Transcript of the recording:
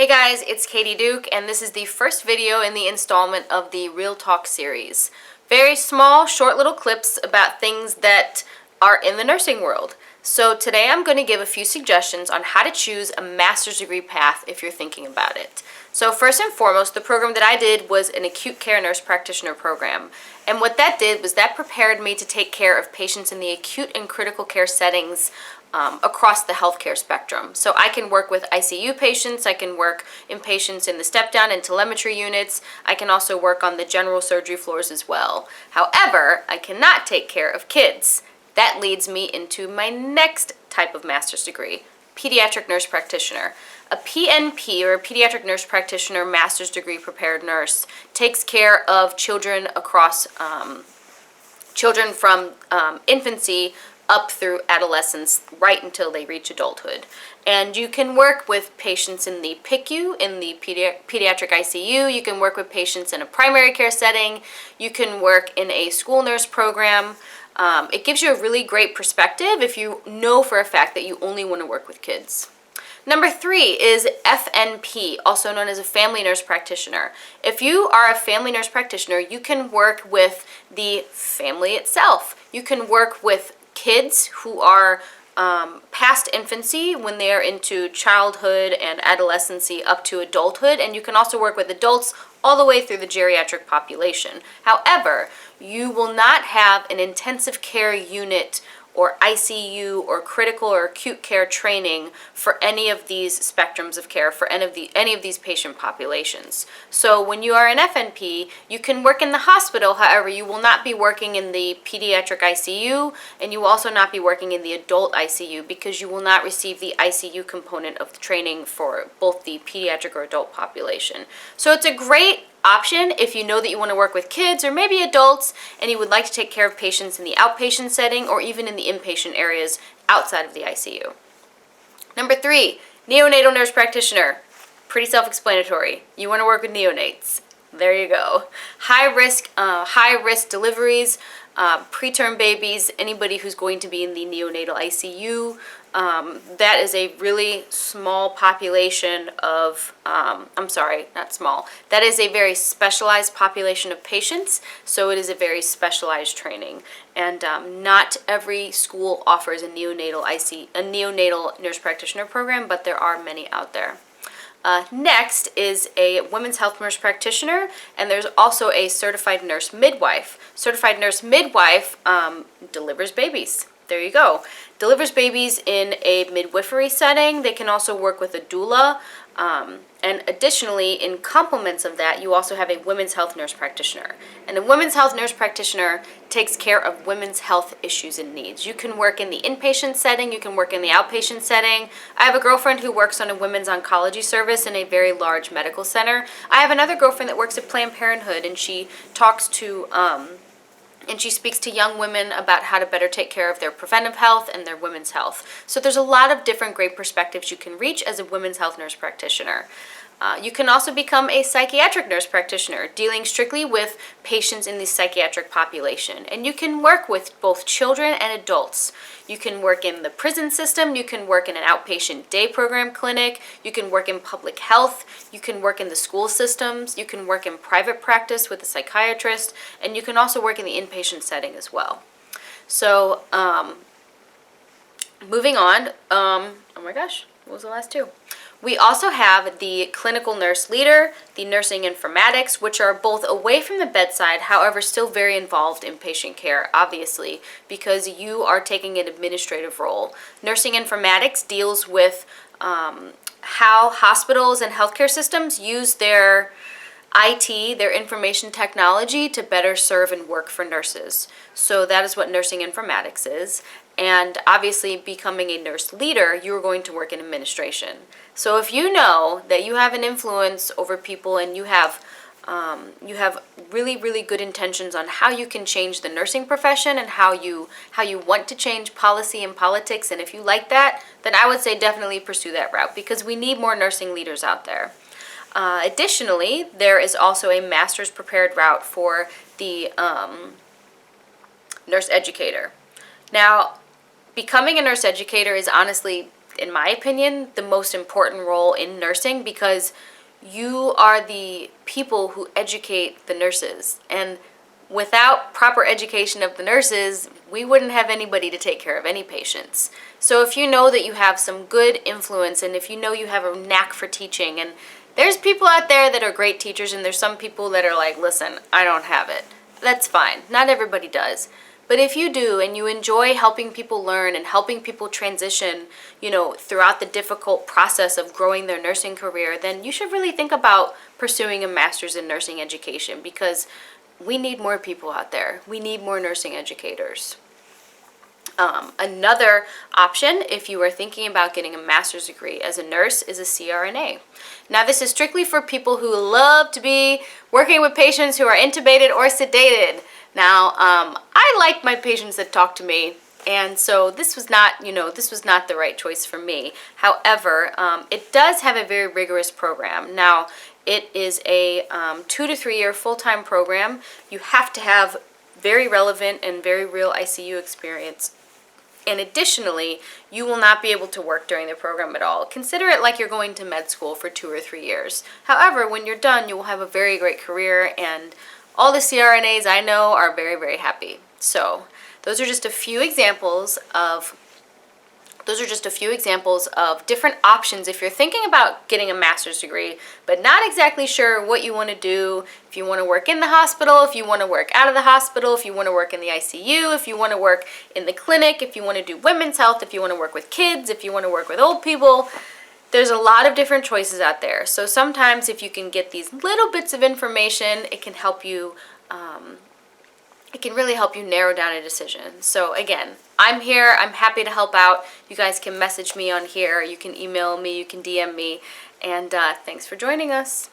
Hey guys, it's Katie Duke, and this is the first video in the installment of the Real Talk series. Very small, short little clips about things that are in the nursing world. So today I'm going to give a few suggestions on how to choose a master's degree path if you're thinking about it. So first and foremost, the program that I did was an acute care nurse practitioner program. And what that did was that prepared me to take care of patients in the acute and critical care settings across the healthcare spectrum. So I can work with ICU patients, I can work in patients in the step-down and telemetry units, I can also work on the general surgery floors as well. However, I cannot take care of kids. That leads me into my next type of master's degree, pediatric nurse practitioner. A PNP, or a pediatric nurse practitioner master's degree prepared nurse, takes care of children across, children from infancy up through adolescence, right until they reach adulthood. And you can work with patients in the PICU, in the pediatric ICU, you can work with patients in a primary care setting, you can work in a school nurse program. It gives you a really great perspective if you know for a fact that you only want to work with kids. Number 3 is FNP, also known as a family nurse practitioner. If you are a family nurse practitioner, you can work with the family itself. You can work with kids who are past infancy when they are into childhood and adolescency up to adulthood, and you can also work with adults all the way through the geriatric population. However, you will not have an intensive care unit or ICU or critical or acute care training for any of these spectrums of care, for any of these patient populations. So when you are an FNP, you can work in the hospital, however, you will not be working in the pediatric ICU, and you will also not be working in the adult ICU because you will not receive the ICU component of the training for both the pediatric or adult population. So it's a great option if you know that you want to work with kids or maybe adults and you would like to take care of patients in the outpatient setting or even in the inpatient areas outside of the ICU. Number 3, neonatal nurse practitioner. Pretty self-explanatory. You want to work with neonates. There you go. High risk deliveries, preterm babies, anybody who's going to be in the neonatal ICU. That is a really small population of, that is a very specialized population of patients, so it is a very specialized training. And not every school offers a neonatal nurse practitioner program, but there are many out there. Next is a women's health nurse practitioner, and there's also a certified nurse midwife. Certified nurse midwife delivers babies. There you go. Delivers babies in a midwifery setting. They can also work with a doula. And additionally, in complements of that, you also have a women's health nurse practitioner. And a women's health nurse practitioner takes care of women's health issues and needs. You can work in the inpatient setting, you can work in the outpatient setting. I have a girlfriend who works on a women's oncology service in a very large medical center. I have another girlfriend that works at Planned Parenthood, and she talks to and she speaks to young women about how to better take care of their preventive health and their women's health. So there's a lot of different great perspectives you can reach as a women's health nurse practitioner. You can also become a psychiatric nurse practitioner, dealing strictly with patients in the psychiatric population. And you can work with both children and adults. You can work in the prison system, you can work in an outpatient day program clinic, you can work in public health, you can work in the school systems, you can work in private practice with a psychiatrist, and you can also work in the inpatient setting as well. So, moving on, oh my gosh, what was the last 2? We also have the clinical nurse leader, the nursing informatics, which are both away from the bedside, however still very involved in patient care, obviously, because you are taking an administrative role. Nursing informatics deals with how hospitals and healthcare systems use their IT, their information technology, to better serve and work for nurses. So that is what nursing informatics is. And obviously, becoming a nurse leader, you are going to work in administration. So if you know that you have an influence over people and you have really, really good intentions on how you can change the nursing profession and how you want to change policy and politics, and if you like that, then I would say definitely pursue that route because we need more nursing leaders out there. Additionally, there is also a master's prepared route for the nurse educator. Now, becoming a nurse educator is honestly in my opinion, the most important role in nursing, because you are the people who educate the nurses. And without proper education of the nurses, we wouldn't have anybody to take care of any patients. So if you know that you have some good influence, and if you know you have a knack for teaching, and there's people out there that are great teachers, and there's some people that are like, listen, I don't have it. That's fine. Not everybody does. But if you do, and you enjoy helping people learn and helping people transition, throughout the difficult process of growing their nursing career, then you should really think about pursuing a master's in nursing education, because we need more people out there. We need more nursing educators. Another option, if you are thinking about getting a master's degree as a nurse, is a CRNA. Now, this is strictly for people who love to be working with patients who are intubated or sedated. Now, I like my patients that talk to me, and so this was not the right choice for me. However, it does have a very rigorous program. Now, it is a 2 to 3 year full-time program. You have to have very relevant and very real ICU experience. And additionally, you will not be able to work during the program at all. Consider it like you're going to med school for 2 or 3 years. However, when you're done, you will have a very great career, and all the CRNAs I know are very, very happy. So those are just a few examples of different options if you're thinking about getting a master's degree, but not exactly sure what you want to do. If you want to work in the hospital, if you want to work out of the hospital, if you want to work in the ICU, if you want to work in the clinic, if you want to do women's health, if you want to work with kids, if you want to work with old people, there's a lot of different choices out there. So sometimes if you can get these little bits of information, it can help you it can really help you narrow down a decision. So again, I'm here. I'm happy to help out. You guys can message me on here. You can email me. You can DM me. And thanks for joining us.